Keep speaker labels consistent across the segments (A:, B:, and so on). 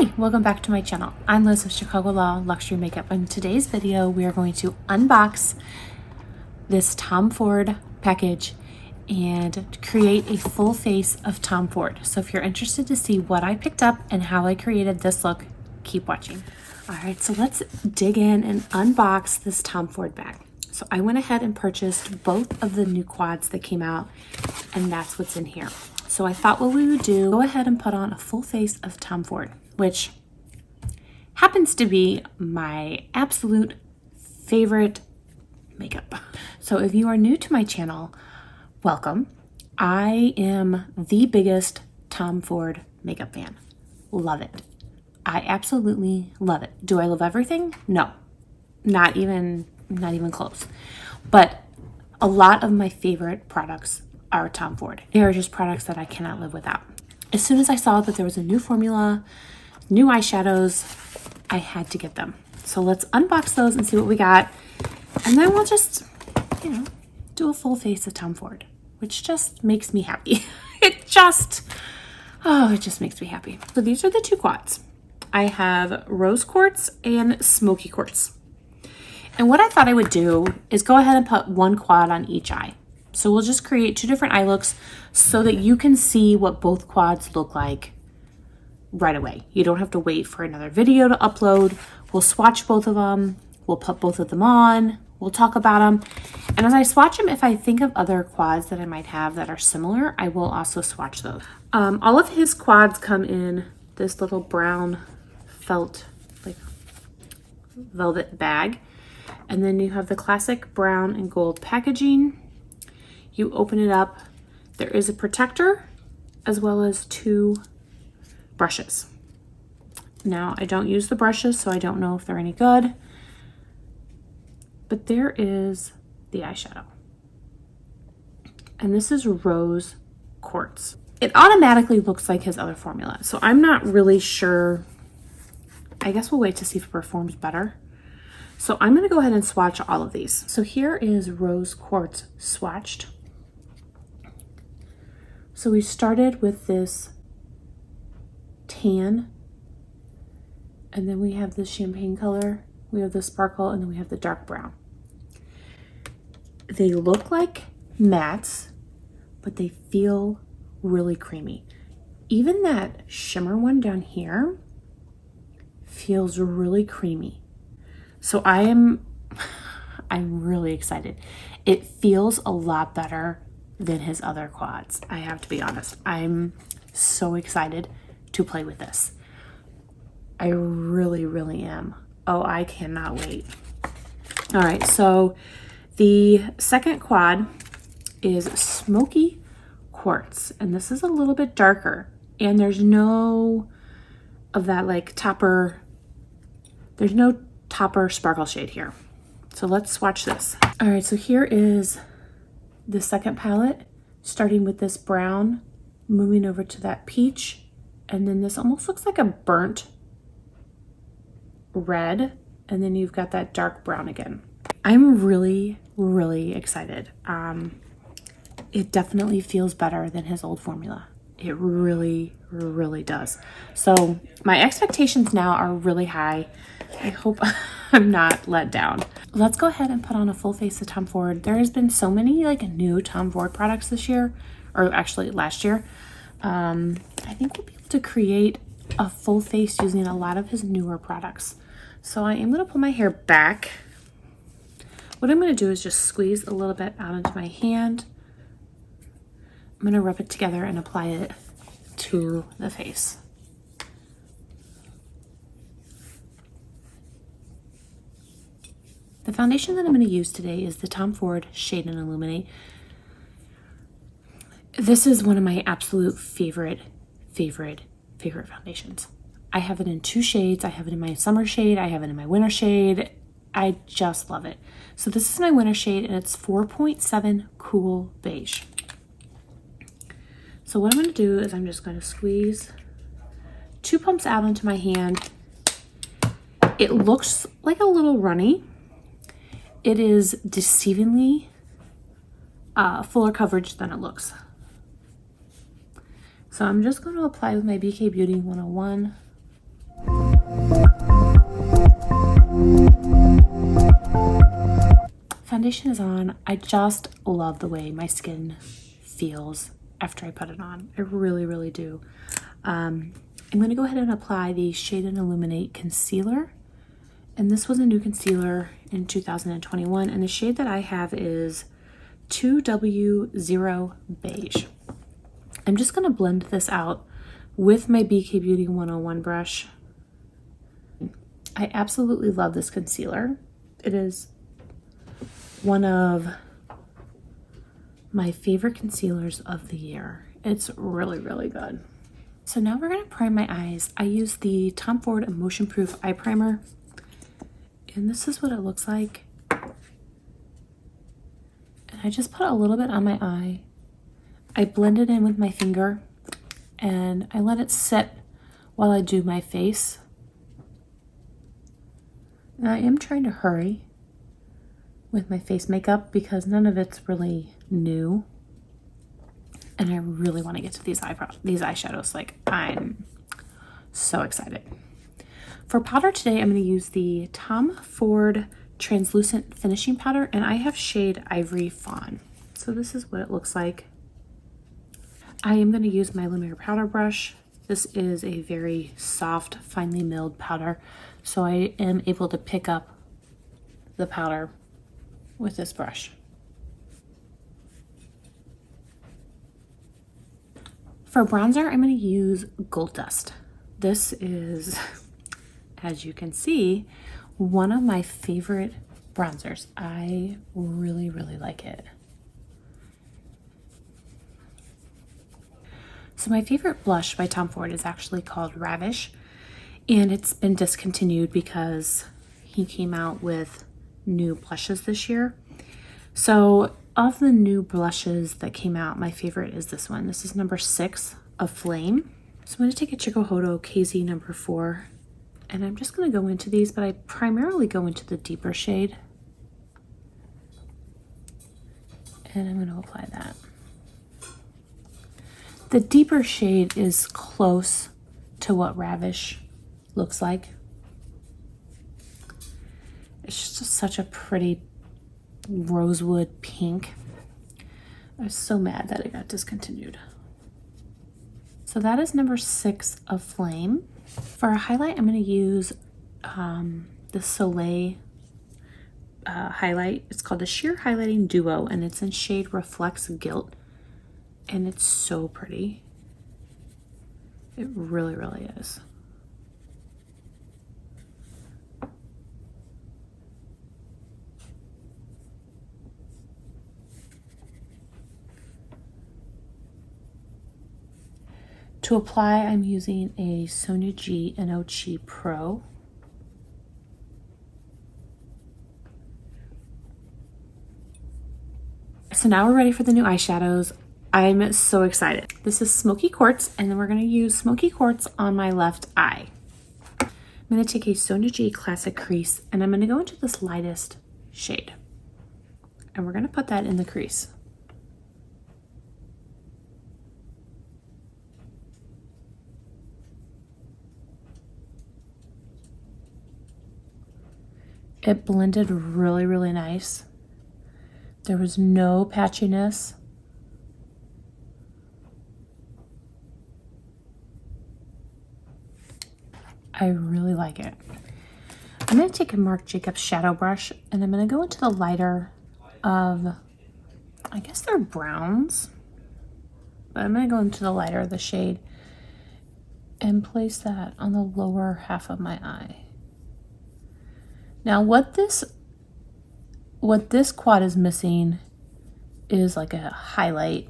A: Hi, welcome back to my channel. I'm Liz with Chicago Law Luxury Makeup. In today's video, we are going to unbox this Tom Ford package and create a full face of Tom Ford. So if you're interested to see what I picked up and how I created this look, keep watching. All right, so let's dig in and unbox this Tom Ford bag. So I went ahead and purchased both of the new quads that came out, and that's what's in here. So I thought what we would do, go ahead and put on a full face of Tom Ford, which happens to be my absolute favorite makeup. So if you are new to my channel, welcome. I am the biggest Tom Ford makeup fan. Love it. I absolutely love it. Do I love everything? No, not even close. But a lot of my favorite products are Tom Ford. They are just products that I cannot live without. As soon as I saw that there was a new formula, new eyeshadows, I had to get them. So let's unbox those and see what we got. And then we'll just, do a full face of Tom Ford, which just makes me happy. It just makes me happy. So these are the two quads. I have Rose Quartz and Smoky Quartz. And what I thought I would do is go ahead and put one quad on each eye. So we'll just create two different eye looks so that you can see what both quads look like right away. You don't have to wait for another video to upload. We'll swatch both of them. We'll put both of them on. We'll talk about them. And as I swatch them, if I think of other quads that I might have that are similar, I will also swatch those. All of his quads come in this little brown felt, like velvet bag. And then you have the classic brown and gold packaging. You open it up, there is a protector as well as two brushes. Now, I don't use the brushes, so I don't know if they're any good, but there is the eyeshadow. And this is Rose Quartz. It automatically looks like his other formula, so I'm not really sure. I guess we'll wait to see if it performs better. So I'm gonna go ahead and swatch all of these. So here is Rose Quartz swatched. So we started with this tan, and then we have the champagne color, we have the sparkle, and then we have the dark brown. They look like mattes, but they feel really creamy. Even that shimmer one down here feels really creamy. So I'm really excited. It feels a lot better than his other quads. I have to be honest. I'm so excited to play with this. I really, really am. Oh, I cannot wait. All right, so the second quad is Smoky Quartz, and this is a little bit darker, and there's no of that like topper, there's no topper sparkle shade here. So let's swatch this. All right, so here is the second palette, starting with this brown, moving over to that peach, and then this almost looks like a burnt red, and then you've got that dark brown again. I'm really, really excited. It definitely feels better than his old formula. It really, really does. So my expectations now are really high. I hope I'm not let down. Let's go ahead and put on a full face of Tom Ford. There has been so many like new Tom Ford products this year, or actually last year. I think we'll be able to create a full face using a lot of his newer products. So I am gonna pull my hair back. What I'm gonna do is just squeeze a little bit out into my hand. I'm gonna rub it together and apply it to the face. The foundation that I'm going to use today is the Tom Ford Shade and Illuminate. This is one of my absolute favorite foundations. I have it in two shades. I have it in my summer shade. I have it in my winter shade. I just love it. So this is my winter shade, and it's 4.7 Cool Beige. So what I'm going to do is I'm just going to squeeze 2 pumps out into my hand. It looks like a little runny. It is deceivingly fuller coverage than it looks. So I'm just going to apply with my BK Beauty 101 Foundation is on. I just love the way my skin feels after I put it on. I really, really do. I'm going to go ahead and apply the Shade and Illuminate Concealer. And this was a new concealer in 2021. And the shade that I have is 2W0 Beige. I'm just going to blend this out with my BK Beauty 101 brush. I absolutely love this concealer. It is one of my favorite concealers of the year. It's really, really good. So now we're gonna prime my eyes. I use the Tom Ford Emotionproof Eye Primer, and this is what it looks like. And I just put a little bit on my eye. I blend it in with my finger, and I let it sit while I do my face. And I am trying to hurry with my face makeup because none of it's really new. And I really want to get to these eyeshadows. Like, I'm so excited. For powder today, I'm going to use the Tom Ford Translucent Finishing Powder, and I have shade Ivory Fawn. So this is what it looks like. I am going to use my Lumiere powder brush. This is a very soft, finely milled powder, so I am able to pick up the powder with this brush. For bronzer, I'm going to use Gold Dust. This is, as you can see, one of my favorite bronzers. I really, really like it. So my favorite blush by Tom Ford is actually called Ravish, and it's been discontinued because he came out with new blushes this year. So of the new blushes that came out, my favorite is this one. This is number 6 of Flame. So I'm going to take a Chikuhodo KZ number 4, and I'm just going to go into these, but I primarily go into the deeper shade. And I'm going to apply that. The deeper shade is close to what Ravish looks like. It's just such a pretty rosewood pink. I was so mad that it got discontinued. So that is number 6 of Flame. For a highlight, I'm going to use the Soleil highlight. It's called the Sheer Highlighting Duo, and it's in shade Reflects Gilt. And it's so pretty. It really, really is. To apply, I'm using a Sonia G NO-Chi Pro. So now we're ready for the new eyeshadows. I'm so excited. This is Smoky Quartz, and then we're going to use Smoky Quartz on my left eye. I'm going to take a Sonia G Classic Crease, and I'm going to go into this lightest shade. And we're going to put that in the crease. It blended really, really nice. There was no patchiness. I really like it. I'm going to take a Marc Jacobs shadow brush, and I'm going to go into the lighter of, I guess they're browns, but I'm going to go into the lighter of the shade and place that on the lower half of my eye. Now what this quad is missing is like a highlight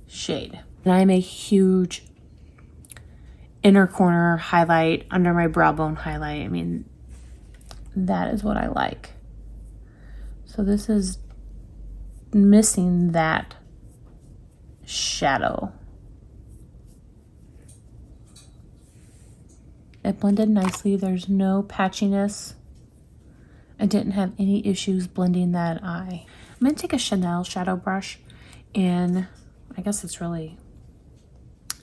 A: shade. And I'm a huge inner corner highlight, under my brow bone highlight. I mean, that is what I like. So this is missing that shadow. It blended nicely. There's no patchiness. I didn't have any issues blending that eye. I'm going to take a Chanel shadow brush, and I guess it's really,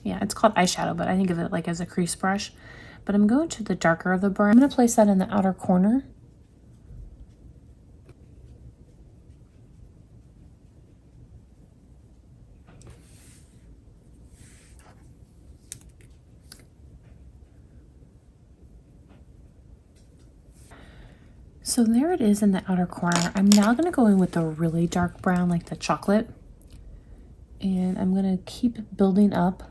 A: yeah, it's called eyeshadow, but I think of it like as a crease brush. but I'm going to the darker of the brown. I'm going to place that in the outer corner. So there it is in the outer corner. I'm now going to go in with the really dark brown, like the chocolate. And I'm going to keep building up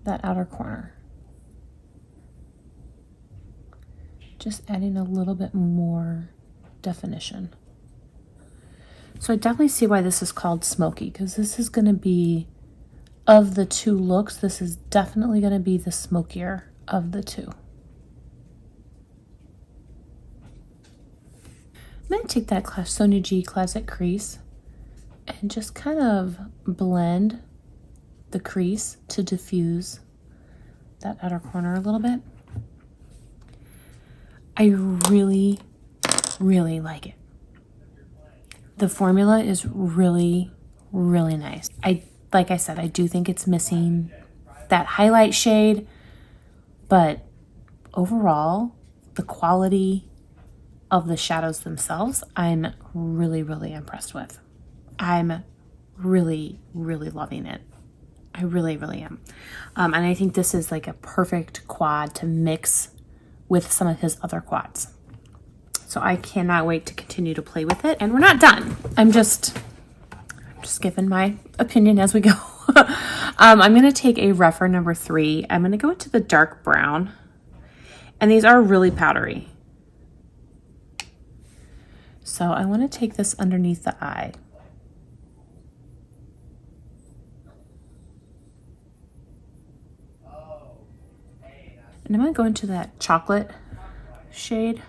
A: that outer corner. Just adding a little bit more definition. So I definitely see why this is called Smoky, because this is going to be, of the two looks, this is definitely going to be the smokier of the two. I'm going to take that Sonia G Classic crease and just kind of blend the crease to diffuse that outer corner a little bit. I really, really like it. The formula is really, really nice. Like I said, I do think it's missing that highlight shade, but overall, the quality of the shadows themselves, I'm really, really impressed with. I'm really, really loving it. I really, really am. And I think this is like a perfect quad to mix with some of his other quads. So I cannot wait to continue to play with it. And we're not done. I'm just giving my opinion as we go. I'm going to take a rougher number 3. I'm going to go into the dark brown. And these are really powdery. So I want to take this underneath the eye. And I'm going to go into that chocolate shade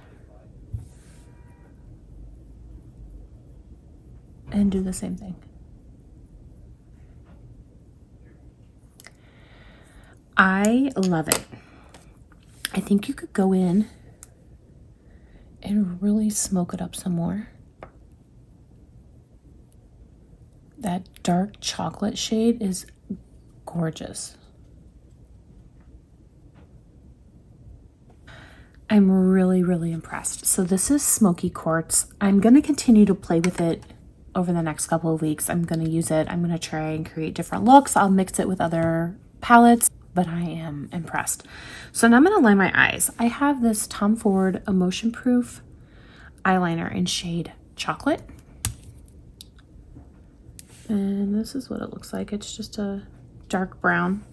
A: and do the same thing. I love it. I think you could go in and really smoke it up some more. That dark chocolate shade is gorgeous. I'm really, really impressed. So this is Smoky Quartz. I'm going to continue to play with it over the next couple of weeks. I'm going to use it. I'm going to try and create different looks. I'll mix it with other palettes, but I am impressed. So now I'm going to line my eyes. I have this Tom Ford Emotionproof eyeliner in shade Chocolate. And this is what it looks like. It's just a dark brown.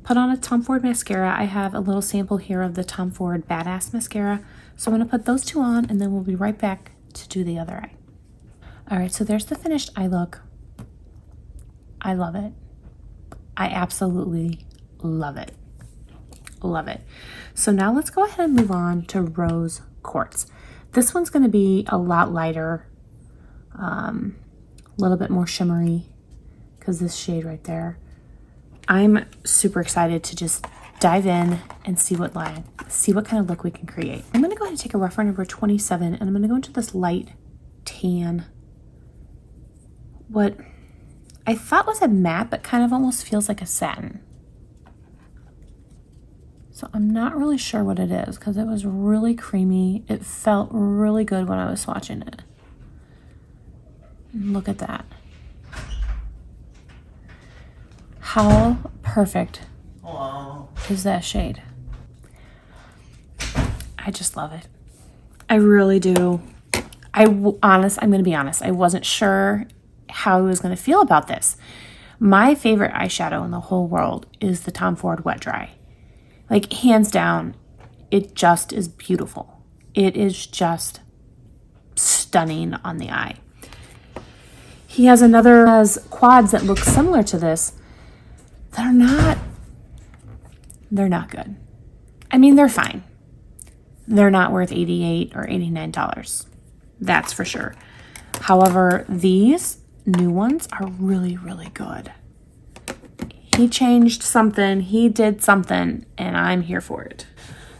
A: Put on a Tom Ford mascara. I have a little sample here of the Tom Ford Badass mascara. So I'm going to put those two on and then we'll be right back to do the other eye. All right, so there's the finished eye look. I love it. I absolutely love it. Love it. So now let's go ahead and move on to Rose Quartz. This one's going to be a lot lighter, a little bit more shimmery because this shade right there. I'm super excited to just dive in and see what kind of look we can create. I'm going to go ahead and take a rougher number 27 and I'm going to go into this light tan, what I thought was a matte, but kind of almost feels like a satin. So I'm not really sure what it is because it was really creamy. It felt really good when I was swatching it. Look at that. How perfect is that shade? I just love it. I really do. I'm going to be honest. I wasn't sure how I was going to feel about this. My favorite eyeshadow in the whole world is the Tom Ford Wet Dry. Like, hands down, it just is beautiful. It is just stunning on the eye. He has quads that look similar to this that are they're not good. I mean, they're fine. They're not worth $88 or $89. That's for sure. However, these new ones are really, really good. He changed something, he did something, and I'm here for it.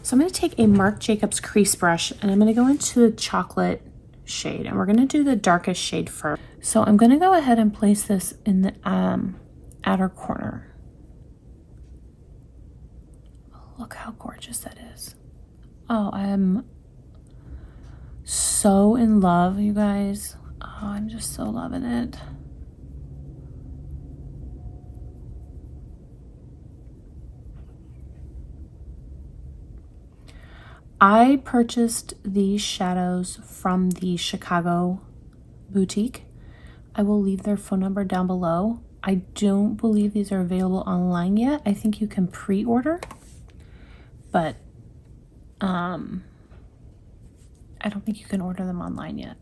A: So I'm going to take a Marc Jacobs crease brush and I'm going to go into the chocolate shade and we're going to do the darkest shade first. So I'm going to go ahead and place this in the outer corner look how gorgeous that is. Oh, I'm so in love, you guys. Oh, I'm just so loving it. I purchased these shadows from the Chicago boutique. I will leave their phone number down below. I don't believe these are available online yet. I think you can pre-order, but I don't think you can order them online yet.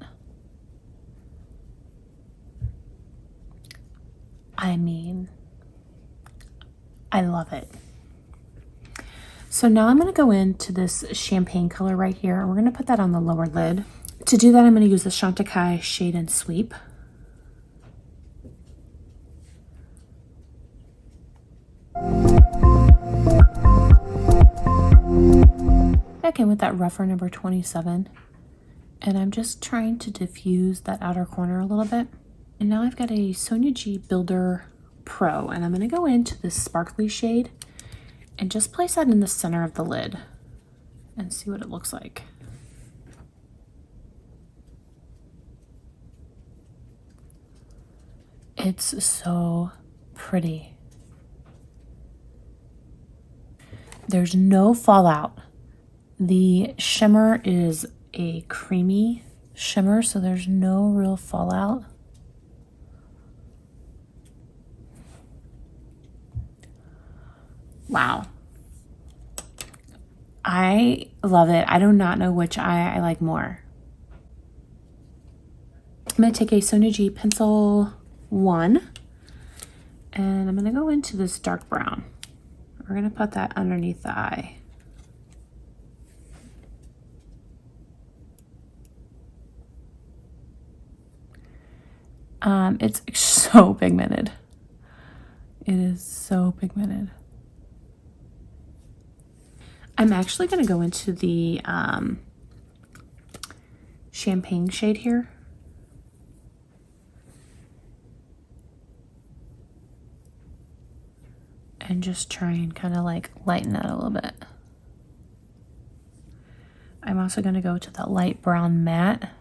A: I mean, I love it. So now I'm going to go into this champagne color right here, and we're going to put that on the lower lid. To do that, I'm going to use the Chantecaille Shade and Sweep. Back in with that rougher number 27, and I'm just trying to diffuse that outer corner a little bit. And now I've got a Sonia G Builder Pro, and I'm going to go into this sparkly shade and just place that in the center of the lid and see what it looks like. It's so pretty. There's no fallout. The shimmer is a creamy shimmer, so there's no real fallout. Wow. I love it. I do not know which eye I like more. I'm going to take a Sonia G Pencil 1, and I'm going to go into this dark brown. We're going to put that underneath the eye. It's so pigmented. It is so pigmented. I'm actually going to go into the champagne shade here. And just try and kind of like lighten that a little bit. I'm also going to go to that light brown matte.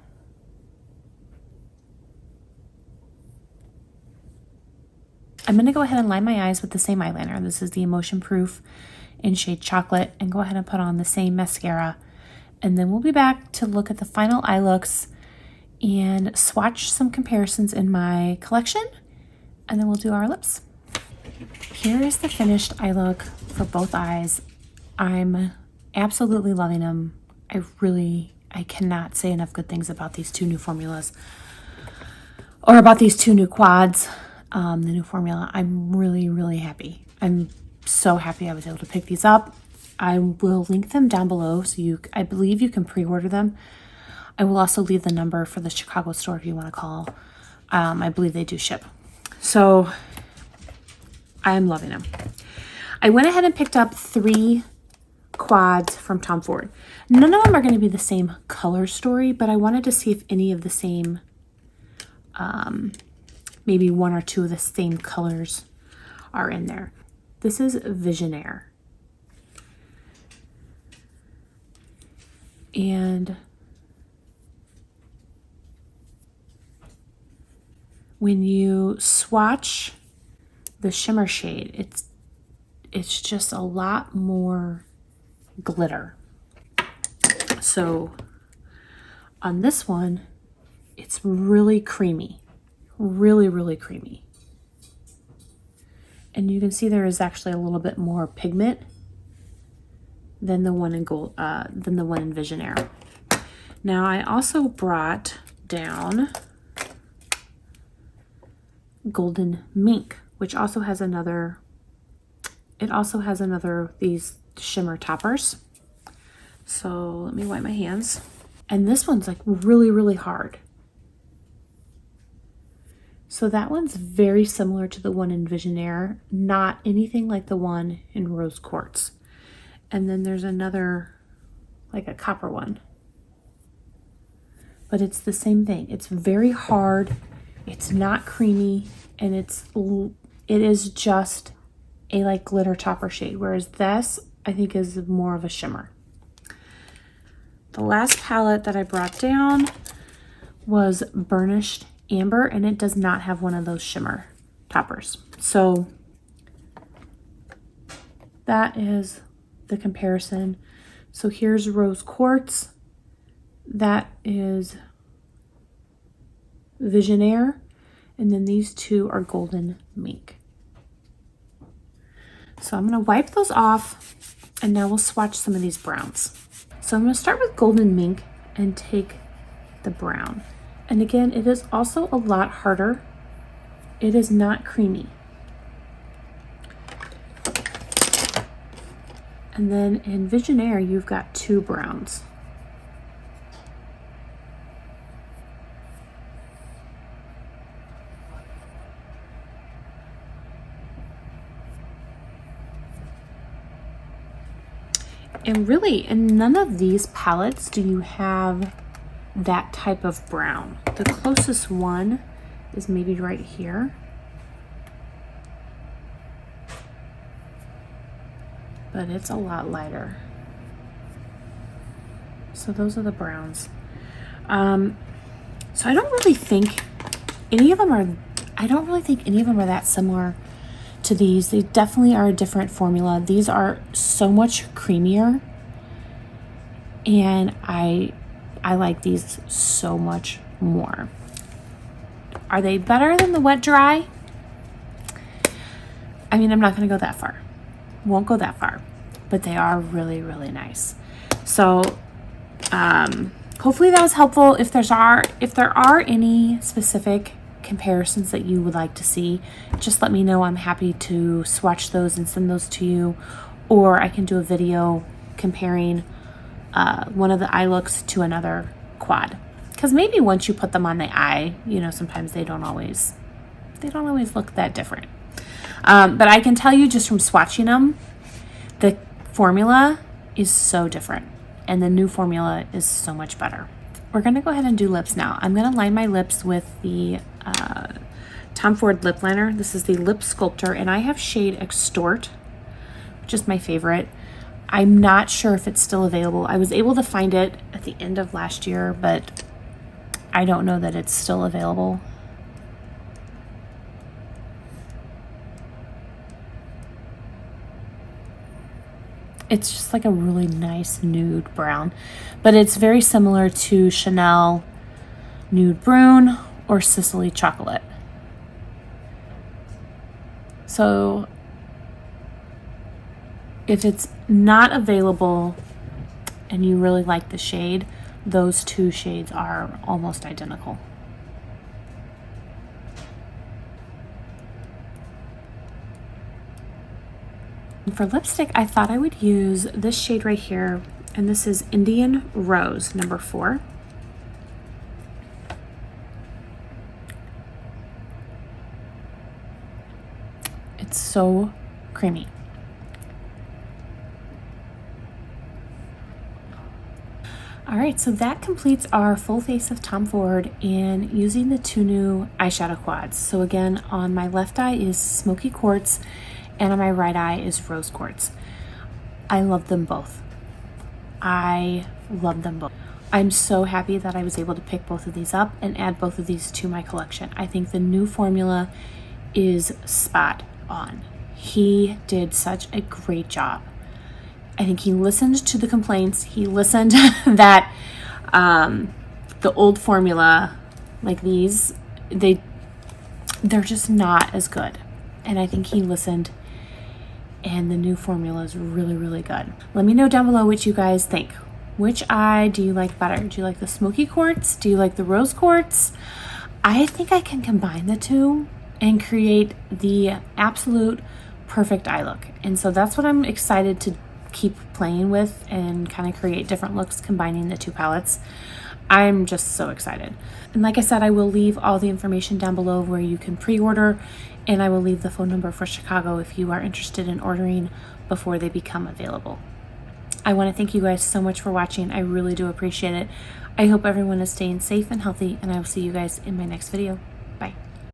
A: I'm going to go ahead and line my eyes with the same eyeliner. This is the Emotionproof in shade Chocolate, and go ahead and put on the same mascara. And then we'll be back to look at the final eye looks and swatch some comparisons in my collection, and then we'll do our lips. Here is the finished eye look for both eyes. I'm absolutely loving them. I cannot say enough good things about these two new formulas, or about these two new quads. The new formula. I'm really, really happy. I'm so happy I was able to pick these up. I will link them down below, so I believe you can pre-order them. I will also leave the number for the Chicago store if you want to call. I believe they do ship. So I'm loving them. I went ahead and picked up 3 quads from Tom Ford. None of them are going to be the same color story, but I wanted to see if any of the same, maybe 1 or 2 of the same colors are in there. This is Visionnaire. And when you swatch the shimmer shade, it's just a lot more glitter. So on this one, it's really creamy. Really, really creamy. And you can see there is actually a little bit more pigment than the one in Visionnaire. Now I also brought down Golden Mink, which also has another, these shimmer toppers. So let me wipe my hands. And this one's like really, really hard. So that one's very similar to the one in Visionnaire, not anything like the one in Rose Quartz. And then there's another, like a copper one. But it's the same thing. It's very hard, it's not creamy, and it is just a like glitter topper shade. Whereas this, I think is more of a shimmer. The last palette that I brought down was Burnished Amber, and it does not have one of those shimmer toppers. So that is the comparison. So here's Rose Quartz. That is Visionnaire. And then these two are Golden Mink. So I'm going to wipe those off, and now we'll swatch some of these browns. So I'm going to start with Golden Mink and take the brown. And again, it is also a lot harder. It is not creamy. And then in Visionnaire, you've got two browns. And really, in none of these palettes do you have that type of brown. The closest one is maybe right here. But it's a lot lighter. So those are the browns. So I don't really think any of them are that similar to these. They definitely are a different formula. These are so much creamier, and I like these so much more. Are they better than the wet dry? I mean, I'm not going to go that far. Won't go that far, but they are really, really nice. So hopefully that was helpful. If there are any specific comparisons that you would like to see, just let me know. I'm happy to swatch those and send those to you, or I can do a video comparing one of the eye looks to another quad, because maybe once you put them on the eye, you know, sometimes they don't always look that different. But I can tell you just from swatching them, the formula is so different, and the new formula is so much better. We're going to go ahead and do lips now. I'm going to line my lips with the Tom Ford lip liner. This is the Lip Sculptor, and I have shade Extort, which is my favorite. I'm not sure if it's still available. I was able to find it at the end of last year, but I don't know that it's still available. It's just like a really nice nude brown, but it's very similar to Chanel Nude Brune or Sicily Chocolate. So if it's not available and you really like the shade, those two shades are almost identical. For lipstick, I thought I would use this shade right here, and this is Indian Rose, number 4. It's so creamy. All right, so that completes our full face of Tom Ford and using the 2 new eyeshadow quads. So again, on my left eye is Smoky Quartz, and on my right eye is Rose Quartz. I love them both. I love them both. I'm so happy that I was able to pick both of these up and add both of these to my collection. I think the new formula is spot on. He did such a great job. I think he listened to the complaints. He listened that the old formula, like these, they're just not as good. And I think he listened, and the new formula is really, really good. Let me know down below what you guys think. Which eye do you like better? Do you like the Smoky Quartz? Do you like the Rose Quartz? I think I can combine the two and create the absolute perfect eye look. And so that's what I'm excited to keep playing with and kind of create different looks combining the two palettes. I'm just so excited. And like I said, I will leave all the information down below where you can pre-order, and I will leave the phone number for Chicago if you are interested in ordering before they become available. I want to thank you guys so much for watching. I really do appreciate it. I hope everyone is staying safe and healthy, and I will see you guys in my next video.